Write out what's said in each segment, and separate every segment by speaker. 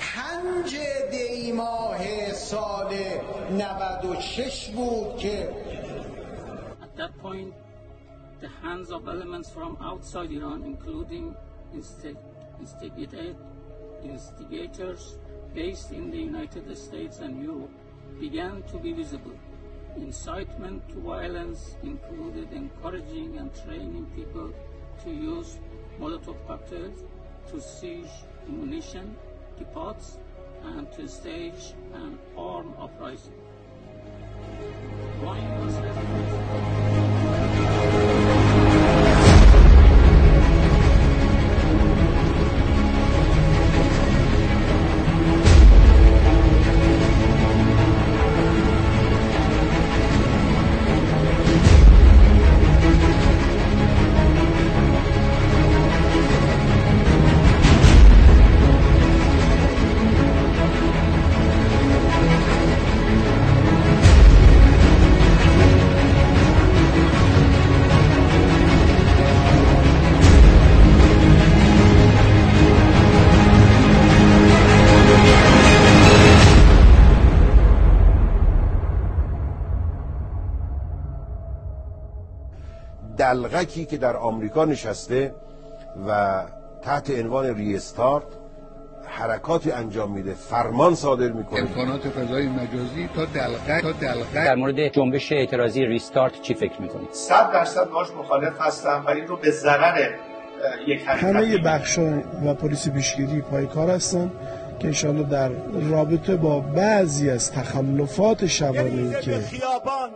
Speaker 1: 5 دی ماه سال 96 بود که
Speaker 2: At that point, the hands of elements from outside Iran, including instigators based in the United States and Europe, began to be visible. Incitement to violence included encouraging and training people to use Molotov cocktails, to siege ammunition depots, and to stage an armed uprising.
Speaker 3: دلغکی که در آمریکا نشسته و تحت عنوان ریستارت حرکاتی انجام میده، فرمان صادر میکنه.
Speaker 4: امکانات فضای مجازی تا دلغک
Speaker 5: در مورد جنبش اعتراضی ریستارت چی فکر میکنید؟
Speaker 6: 100% باهاش مخالف هستم و این رو به ضرر یک حرکت.
Speaker 7: همه بخش‌ها و پلیس پیشگیری پای کار هستن که انشاءالله در رابطه با بعضی از تخلفات شبانه‌ای که
Speaker 8: خیابان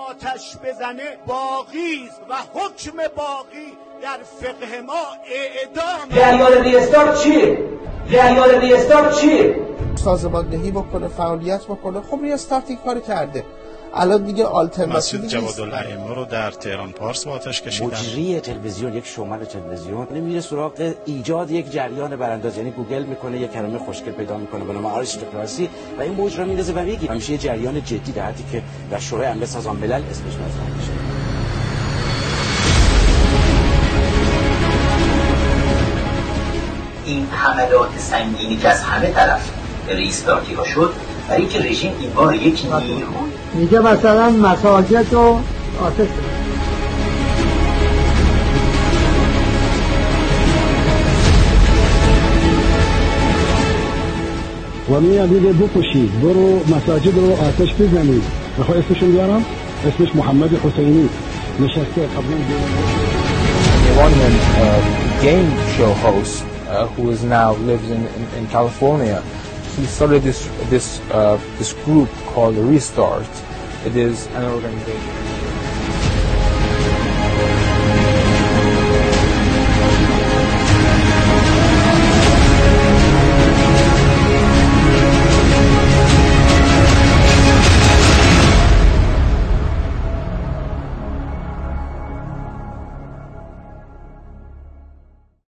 Speaker 8: آتش بزنه باقی است و حکم باقی در فقه ما اعدام.
Speaker 9: جریان ریستارت چیه؟ جریان ریستارت چیه؟
Speaker 10: سازماندهی بکنه، فعالیت بکنه. خب ریستارت این کار کرده. الان دیگه آلترناتیوی
Speaker 11: مسجد جوادالائمه رو در تهران پارس با آتش کشیدن.
Speaker 12: مجری تلویزیون، یک شومن تلویزیون نمیره سراغ ایجاد یک جریان برانداز، یعنی گوگل میکنه یک کلمه خوشگل پیدا میکنه به نام آریستوکراسی و این موج رو میندازه و میگه همیشه یه جریان جدی در حدی که در شورای امنیت سازمان ملل اسمش مطرح میشه.
Speaker 13: این حملات سنگینی که از همه طرف ریستارتی ها شد برای اینکه رژیم این بار یک نیرو
Speaker 14: میگه مثلا مساجد و آتش
Speaker 15: و میگه بکشید، برو مساجد رو آتش بزنید. بخواه اسمشون بیارم، اسمش محمد حسینی، نشسته قبلا
Speaker 16: Iranian game show host who is now lives in California. He started this group called Restart. It is an organization.